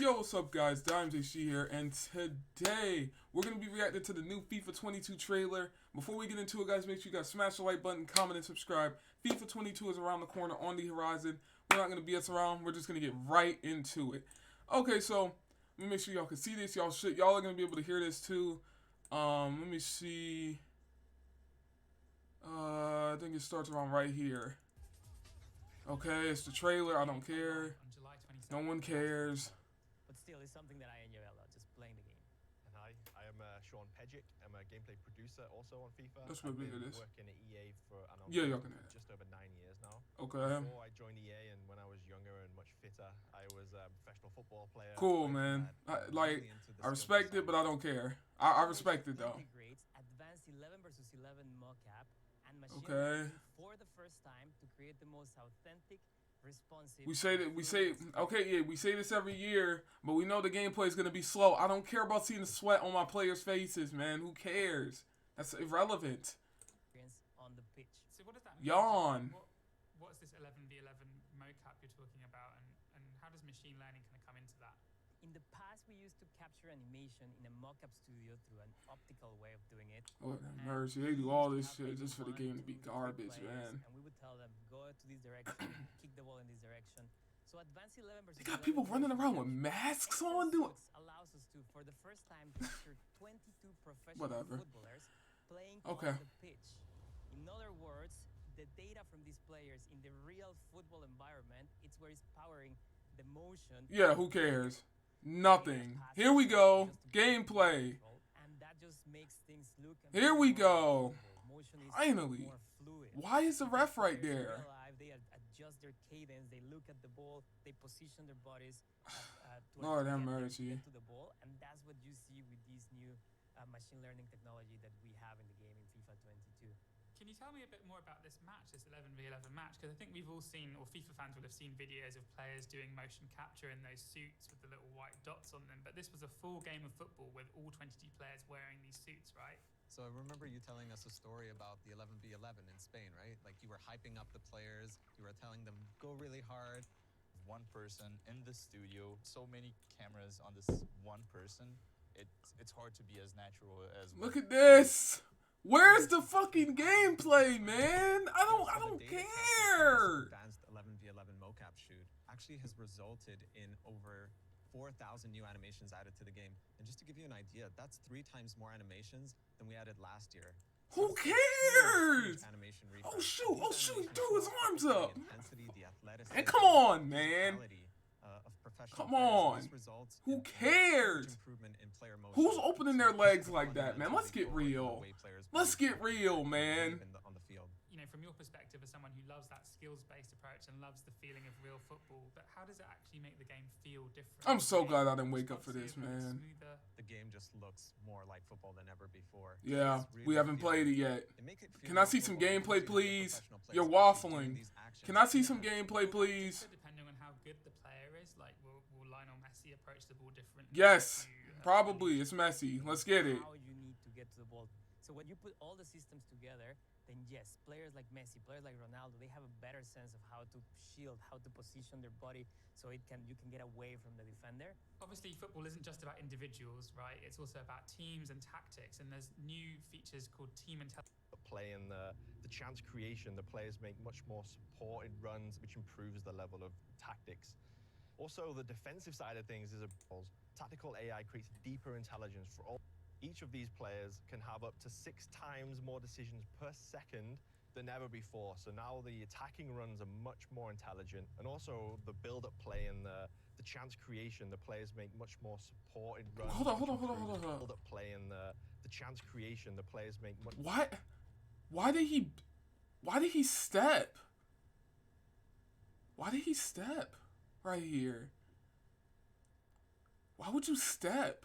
Yo, what's up guys, DiamesHD here, and today we're going to be reacting to the new FIFA 22 trailer. Before we get into it guys, make sure you guys smash the like button, comment, and subscribe. FIFA 22 is around the corner on the horizon. We're not going to BS around, we're just going to get right into it. Okay, so let me make sure y'all can see this. Y'all are going to be able to hear this too. Let me see. I think it starts around right here. Okay, it's the trailer, I don't care. No one cares. But still, it's something that I enjoy a lot, just playing the game. And hi, I am Sean Pejic. I'm a gameplay producer also on FIFA. That's what I've big been it is. working at EA for y'all can have just over 9 years now. Okay. Before I joined EA and when I was younger and much fitter, I was a professional football player. Cool, man. I respect it, but I don't care. I respect it though. Integrates advanced 11 versus 11 mocap and machine Okay. learning for the first time to create the most authentic, responsive. We say this every year, but we know the gameplay is gonna be slow. I don't care about seeing the sweat on my players' faces, man. Who cares? That's irrelevant. On the pitch. So what does that mean? Yawn. What's this 11v11 mocap you're talking about, and how does machine learning kind of come into that? In the past, we used to capture animation in a mocap studio through an optical way of doing it. Lord have mercy. They do all this shit just for the game to be garbage, man. And we would tell them, go to this direction, kick the ball in this direction. So advanced 11 versus They got people running around with masks on, dude. Allows us to, for the first time, capture 22 professional footballers playing on the pitch. In other words, the data from these players in the real football environment, it's where it's powering the motion. Yeah, who cares? Nothing. Here we go. Gameplay. And that just makes things look. Here we go. Finally. Why is the ref right there? They adjust their cadence. They look at the ball. They position their bodies Lord have mercy. To the ball, and that's what you see with this new machine learning technology that we have in the game in FIFA 22. Can you tell me a bit more about this match, this 11v11 match? Because I think we've all seen, or FIFA fans would have seen videos of players doing motion capture in those suits with the little white dots on them. But this was a full game of football with all 22 players wearing these suits, right? So I remember you telling us a story about the 11v11 in Spain, right? Like you were hyping up the players, you were telling them, go really hard. One person in the studio, so many cameras on this one person. It's hard to be as natural as... Look at this! Where's the fucking gameplay, man? I don't care. Advanced 11v11 mocap shoot actually has resulted in over 4,000 new animations added to the game. And just to give you an idea, that's 3 times more animations than we added last year. Who cares? Oh shoot, he threw his arms up. And come on, man. Come on. Who cares? Who's opening their legs like that, man? Let's get real. Let's get real, man. You know, from your perspective as someone who loves that skills-based approach and loves the feeling of real football, but how does it actually make the game feel different? I'm so glad I didn't wake up for this, man. The game just looks more like football than ever before. Yeah, we haven't played it yet. Can I see some gameplay, please? You're waffling. Can I see some gameplay, please? Depending on how good the player is, like will Lionel Messi approach the ball differently? Yes, probably. It's Messi. Let's get it. How you need to get to the ball. So when you put all the systems together, then yes, players like Messi, players like Ronaldo, they have a better sense of how to shield, how to position their body so you can get away from the defender. Obviously, football isn't just about individuals, right? It's also about teams and tactics, and there's new features called team intelligence. Play in the chance creation, the players make much more supported runs, which improves the level of tactics. Also, the defensive side of things is tactical AI creates deeper intelligence for all. Each of these players can have up to 6 times more decisions per second than ever before. So now the attacking runs are much more intelligent. And also the build-up play and the chance creation, the players make much more supported runs. Hold on. Build-up play and the chance creation, the players make much... What? Why did he step? Why did he step right here? Why would you step?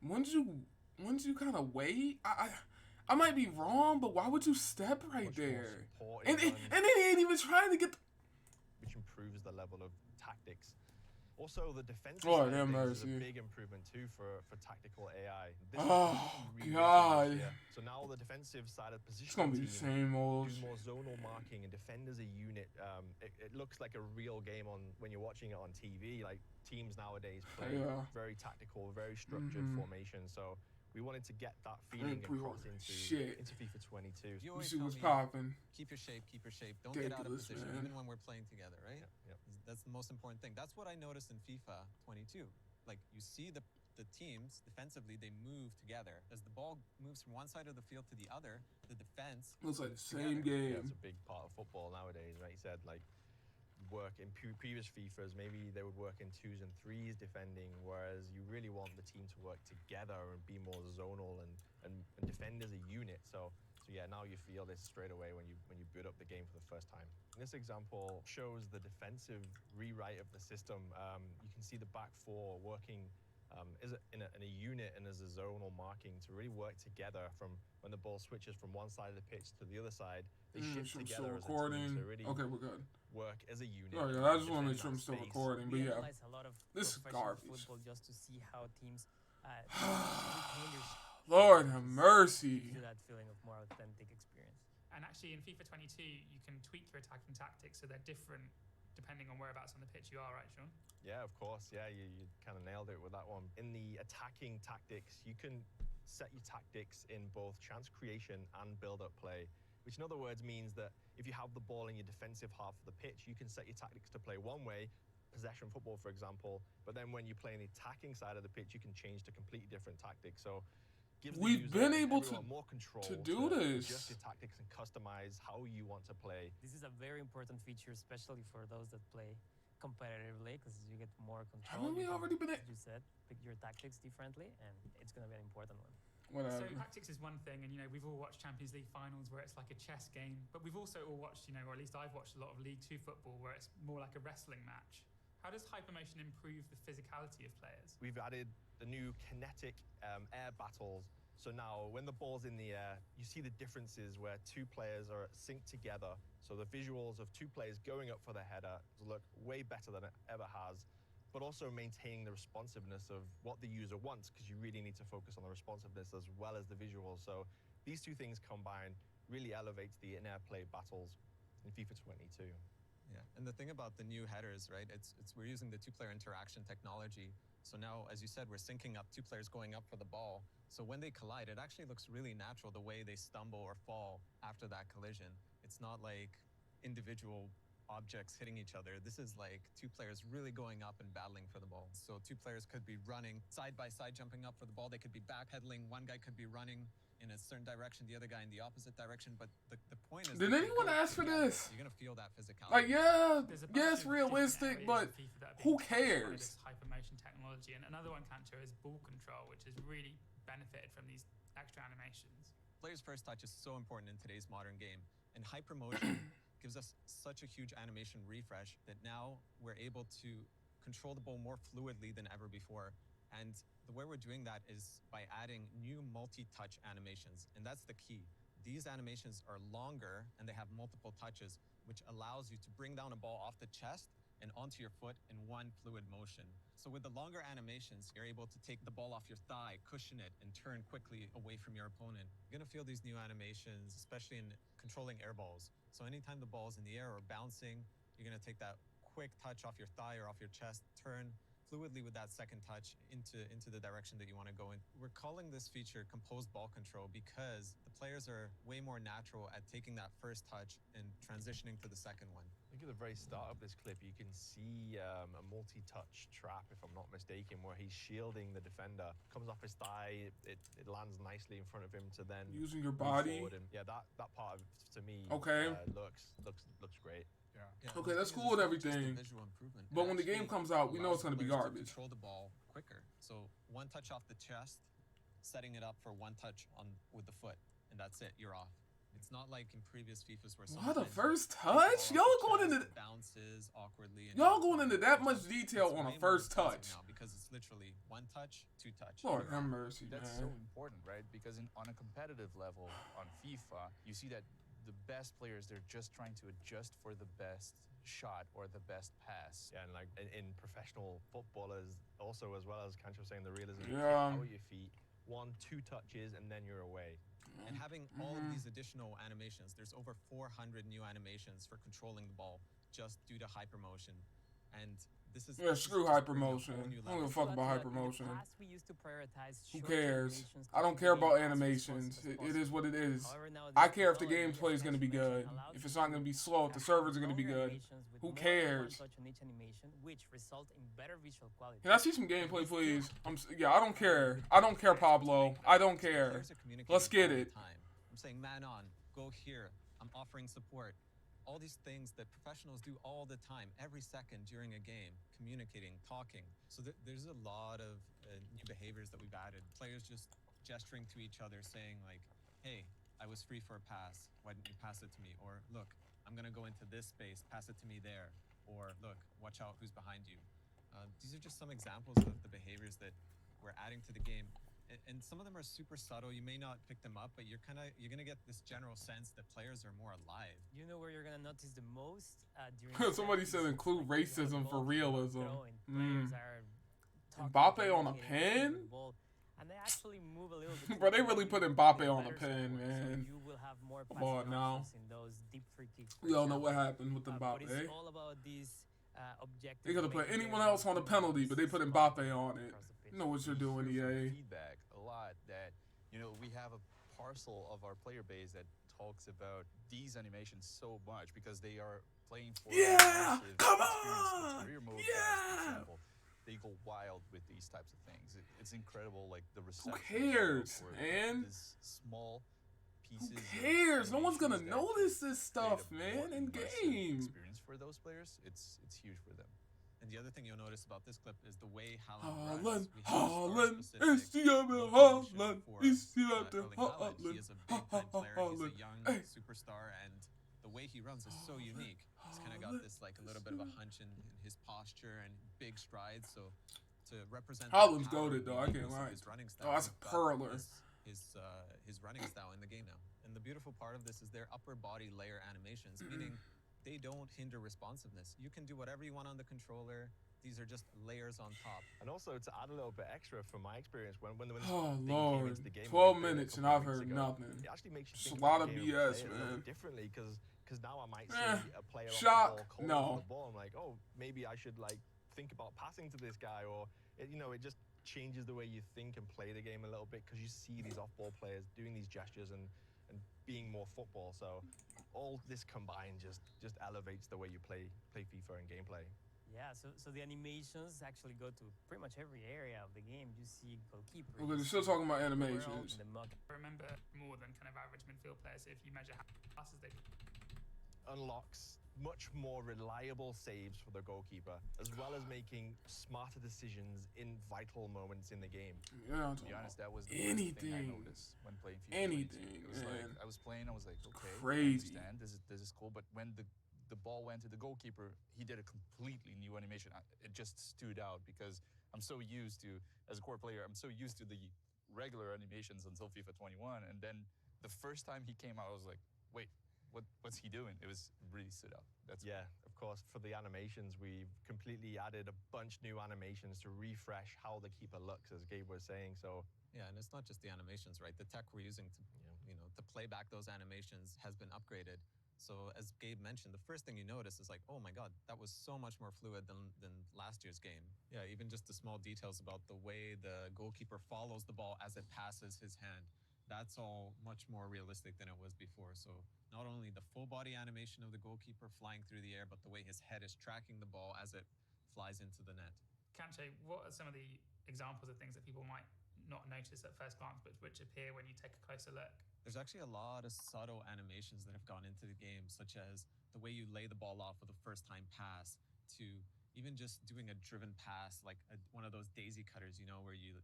Wouldn't you kind of wait? I might be wrong, but why would you step right there? And then he ain't even trying to get... Which improves the level of tactics. Also, the defensive Oh, side of damn things is a mercy. big improvement too for tactical AI. This Oh, is completely rewritten God. this year. So now the defensive side of It's gonna positioning be the team same old do shit. more zonal marking and defend as a unit. It looks like a real game when you're watching it on TV. Like teams nowadays play Yeah. very tactical, very structured formation. So we wanted to get that feeling across into FIFA 22. You You always see tell what's me, popping. keep your shape, keep your shape. Don't get out of Ridiculous, position, man. even when we're playing together, right? Yep. That's the most important thing. That's what I noticed in FIFA 22. Like, you see the teams defensively, they move together. As the ball moves from one side of the field to the other, the defense Looks like the moves same together. game. Yeah, it's a big part of football nowadays, right? He said like work in previous FIFAs, maybe they would work in 2s and 3s defending, whereas you really want the team to work together and be more zonal and defend as a unit. So yeah, now you feel this straight away when you boot up the game for the first time. This example shows the defensive rewrite of the system. You can see the back four working in a unit and as a zonal marking to really work together from when the ball switches from one side of the pitch to the other side. They shift I'm together still as a team recording. to really Okay, we're good. work as a unit. Oh, yeah, and I just want to make defend sure I'm that still space. recording. But We yeah, analyze a lot of this is professional garbage. football just to see how teams retain their Lord have mercy. gives you that feeling of more authentic experience. And actually, in FIFA 22, you can tweak your attacking tactics so they're different depending on whereabouts on the pitch you are, right, Sean? Yeah, of course. Yeah, you kind of nailed it with that one. In the attacking tactics, you can set your tactics in both chance creation and build-up play, which in other words means that if you have the ball in your defensive half of the pitch, you can set your tactics to play one way, possession football, for example, but then when you play in the attacking side of the pitch, you can change to completely different tactics. So gives the We've user been and able everyone more control to do this. adjust your tactics and customize how you want to play. This is a very important feature, especially for those that play competitively, because you get more control. Haven't we You can, already been? as you said, pick your tactics differently, and it's going to be an important one. Whatever. So tactics is one thing, and we've all watched Champions League finals where it's like a chess game, but we've also all watched, or at least I've watched a lot of League 2 football where it's more like a wrestling match. How does hypermotion improve the physicality of players? We've added the new kinetic air battles. So now when the ball's in the air, you see the differences where two players are synced together. So the visuals of two players going up for the header look way better than it ever has, but also maintaining the responsiveness of what the user wants, because you really need to focus on the responsiveness as well as the visuals. So these two things combined really elevates the in-air play battles in FIFA 22. Yeah, and the thing about the new headers, right? It's we're using the two-player interaction technology. So now, as you said, we're syncing up two players going up for the ball. So when they collide, it actually looks really natural the way they stumble or fall after that collision. It's not like individual objects hitting each other. This is like two players really going up and battling for the ball. So two players could be running side by side, jumping up for the ball. They could be backpedaling. One guy could be running in a certain direction, the other guy in the opposite direction. But the point is, Did that they anyone go ask for together. this? You're gonna feel that physicality. Like, yeah, There's a yes, bunch of realistic, different but areas of FIFA that are who being touched by cares? This hypermotion technology, and another one, Kancho, is ball control, which has really benefited from these extra animations. Player's first touch is so important in today's modern game, and hypermotion gives us such a huge animation refresh that now we're able to control the ball more fluidly than ever before. And the way we're doing that is by adding new multi-touch animations, and that's the key. These animations are longer and they have multiple touches, which allows you to bring down a ball off the chest and onto your foot in one fluid motion. So with the longer animations, you're able to take the ball off your thigh, cushion it, and turn quickly away from your opponent. You're gonna feel these new animations, especially in controlling air balls. So anytime the ball's in the air or bouncing, you're gonna take that quick touch off your thigh or off your chest, turn fluidly with that second touch into the direction that you want to go in. We're calling this feature composed ball control because the players are way more natural at taking that first touch and transitioning to the second one. I think at the very start of this clip, you can see a multi-touch trap, if I'm not mistaken, where he's shielding the defender. Comes off his thigh, it lands nicely in front of him to then using your move body. forward. And yeah, that part of, to me, Okay. looks great. Yeah, Okay, the that's thing is, cool with it's not just a everything. visual improvement. But It when the game actually comes out, we know allows it's gonna be players to garbage. Control the ball quicker. So one touch off the chest, setting it up for one touch with the foot, and that's it. You're off. It's not like in previous FIFAs where What, a sometimes first the ball touch? off the Y'all going chest, into it bounces awkwardly. And y'all going into that much It's detail on a way more first responsive touch. now because it's literally one touch, two touch. Lord you're have off. mercy, That's man. so important, right? Because on a competitive level on FIFA, you see that the best players, they're just trying to adjust for the best shot or the best pass. Yeah, and like in professional footballers, also as well as Kancho was saying, the realism, Yeah. out your feet, 1-2 touches, and then you're away. And having all of these additional animations, there's over 400 new animations for controlling the ball just due to hypermotion. And this is screw just bringing a whole hypermotion. new I don't give a level. fuck about In hypermotion. the past, we used to prioritize Who short cares? animations to I don't keep care the game about as animations. responsive as It is what it is. However, nowadays, I care if the technology, gameplay is as going to be Kancho good. mentioned, allows If it's you not going to be slow, if the have servers are going to be longer good. animations with Who more than cares? one touch on each animation, which result in better visual quality. Can I see some gameplay, please? I don't care. I don't care, Pablo. I don't care. Players are communicating Let's get all the it. time. I'm saying, man on, go here. I'm offering support. All these things that professionals do all the time, every second during a game, communicating, talking. So there's a lot of new behaviors that we've added. Players just gesturing to each other, saying like, hey, I was free for a pass. Why didn't you pass it to me? Or look, I'm going to go into this space, pass it to me there. Or look, watch out who's behind you. These are just some examples of the behaviors that we're adding to the game. And some of them are super subtle. You may not pick them up, but you're gonna get this general sense that players are more alive. You know where you're gonna notice the most during Somebody set said pieces, include like when the racism for ball realism. throwing, players are talking, Mbappe on a communicating, pen? with the ball, and they actually move a little bit. Bro, they really put Mbappe on a pen, So man. you will have more Come on passing now. options in those deep free kicks. for We all know what example. happened with But Mbappe. it's all about these objectives. They could have put making anyone their else on a team penalty, but they put spot Mbappe on it. across the pitch. You know what you're doing, We hear from EA. feedback a lot that, you know, we have a parcel of our player base that talks about these animations so much because they are playing for Yeah! immersive Come experience. on! The career mode guys, Yeah! for example, they go wild with these types of things. It's incredible, like the reception. cares, for man? This small Who pieces. cares? No one's gonna animations that notice this create stuff, a more man, in immersive game. Experience for those players, it's huge for them. And the other thing you'll notice about this clip is the way Haaland, runs. We have Haaland, star-specific Haaland, motion for, Haaland, Erling Haaland. He is a big-time player. He's Haaland. a young Hey. superstar, and the way he runs is so unique. He's kind of got this like a little bit of a hunch in his posture and big strides. So to represent that Haaland's power goated, and though, I can't uniqueness of lie. his running Oh, that's a we've got curler. his running style in the game now. And the beautiful part of this is their upper body layer animations, meaning they don't hinder responsiveness. You can do whatever you want on the controller. These are just layers on top. And also to add a little bit extra from my experience, when Oh, this thing came Lord. into the game, 12 like, a minutes and couple I've of weeks heard ago, nothing. It actually makes you Just think a lot about of the game and BS, play it a little man. bit differently because now I might see Eh, a player shock, off the ball, no. on the ball. I'm like, oh, maybe I should like think about passing to this guy, or it just changes the way you think and play the game a little bit because you see these off-ball players doing these gestures and being more football. So all this combined just elevates the way you play FIFA and gameplay. Yeah, so the animations actually go to pretty much every area of the game. You see goalkeepers. Okay, they're still talking about world, animations. the mug. I remember more than kind of average midfield players. If you measure how passes they Unlocks much more reliable saves for the goalkeeper, as well as making smarter decisions in vital moments in the game. Yeah, I'm To be talking honest, about that was the first thing I anything. noticed when playing FIFA. 22. Anything, It was like man. I was playing. I was like, okay, Crazy. I understand. This is cool. But when the ball went to the goalkeeper, he did a completely new animation. It just stood out because I'm so used to, as a core player, I'm so used to the regular animations until FIFA 21, and then the first time he came out, I was like, wait, what's he doing? It was really stood out. That's Yeah, of course, for the animations, we've completely added a bunch new animations to refresh how the keeper looks, as Gabe was saying. So Yeah, and it's not just the animations, right? The tech we're using to, to play back those animations has been upgraded. So as Gabe mentioned, the first thing you notice is like, oh my God, that was so much more fluid than last year's game. Yeah, even just the small details about the way the goalkeeper follows the ball as it passes his hand. That's all much more realistic than it was before. So not only the full body animation of the goalkeeper flying through the air, but the way his head is tracking the ball as it flies into the net. Kancho, what are some of the examples of things that people might not notice at first glance, but which appear when you take a closer look? There's actually a lot of subtle animations that have gone into the game, such as the way you lay the ball off with a first-time pass, to even just doing a driven pass, like one of those daisy cutters, where you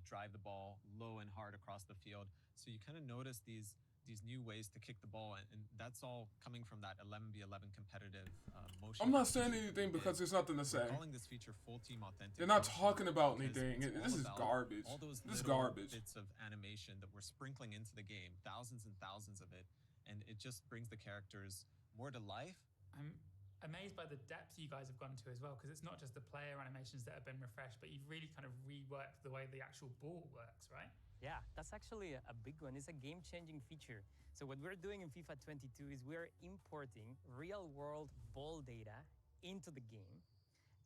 drive the ball low and hard across the field. So you kind of notice these new ways to kick the ball, and that's all coming from that 11v11 competitive motion. I'm not saying feature anything we because did. there's nothing to say. We're calling this feature full team authentic. They're not motion talking about because anything. it's This all is about garbage. All those This is little garbage. bits of animation that we're sprinkling into the game, thousands and thousands of it, and it just brings the characters more to life. I'm amazed by the depth you guys have gone to as well, because it's not just the player animations that have been refreshed, but you've really kind of reworked the way the actual ball works, right? Yeah, that's actually a big one. It's a game-changing feature. So what we're doing in FIFA 22 is we're importing real-world ball data into the game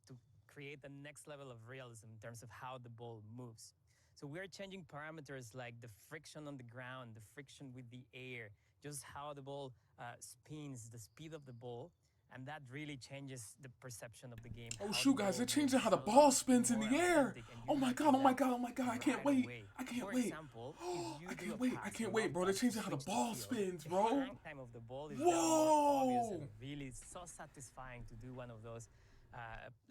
to create the next level of realism in terms of how the ball moves. So we're changing parameters like the friction on the ground, the friction with the air, just how the ball spins, the speed of the ball, and that really changes the perception of the game. Oh shoot, guys, they're changing how the ball spins in the air. Oh my god, oh my god, oh my god, I can't wait. I can't wait. I can't wait. I can't wait, bro. They're changing how the ball spins, bro. The hang time of the ball is Whoa! obvious and really so satisfying to do one of those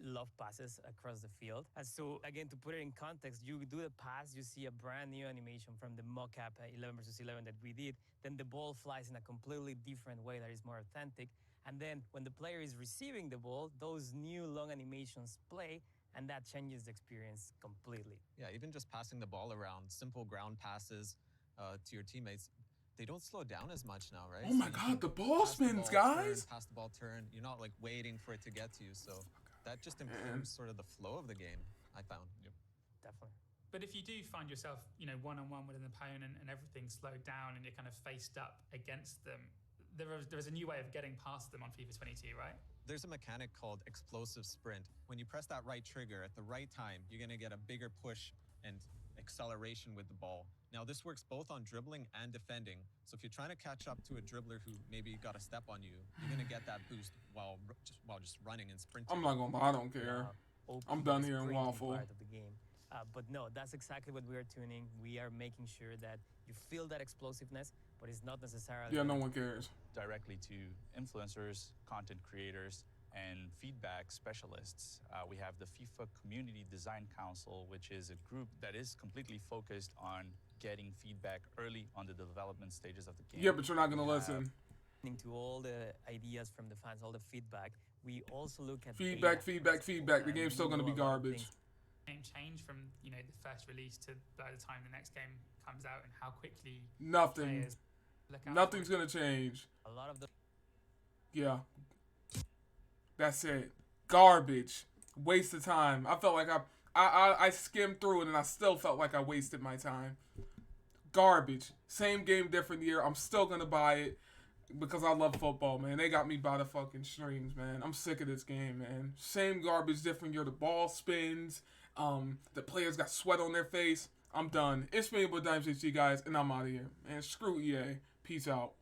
love passes across the field. And so again, to put it in context, you do the pass, you see a brand new animation from the mock-up 11 versus 11 that we did. Then the ball flies in a completely different way that is more authentic. And then when the player is receiving the ball, those new long animations play, and that changes the experience completely. Yeah, even just passing the ball around, simple ground passes to your teammates, they don't slow down as much now, right? Oh my god, the ball spins, guys! Pass the ball, turn. You're not like waiting for it to get to you, so that just improves sort of the flow of the game, I found. Yep. Definitely. But if you do find yourself, one-on-one with an opponent and everything's slowed down and you're kind of faced up against them, there is a new way of getting past them on FIFA 22, right? There's a mechanic called explosive sprint. When you press that right trigger at the right time, you're going to get a bigger push and acceleration with the ball. Now, this works both on dribbling and defending. So if you're trying to catch up to a dribbler who maybe got a step on you, you're going to get that boost while just running and sprinting. I'm not going to lie, I don't care. I'm done here in Waffle. Part of the game. But no, that's exactly what we are tuning. We are making sure that you feel that explosiveness, but it's not necessarily... Yeah, no one cares. Directly to influencers, content creators, and feedback specialists. We have the FIFA Community Design Council, which is a group that is completely focused on getting feedback early on the development stages of the game. Yeah, but you're not going to listen. To all the ideas from the fans, all the feedback, we also look at feedback. The game's still going to be garbage. Game change from the first release to by the time the next game comes out, and how quickly nothing's going to change. A lot of the that's it. Garbage. Waste of time. I felt like I skimmed through it and I still felt like I wasted my time. Garbage. Same game, different year. I'm still going to buy it because I love football, man. They got me by the fucking strings, man. I'm sick of this game, man. Same garbage, different year. The ball spins. The players got sweat on their face. I'm done. It's me, Dimes HG, guys, and I'm out of here. Man, screw EA. Peace out.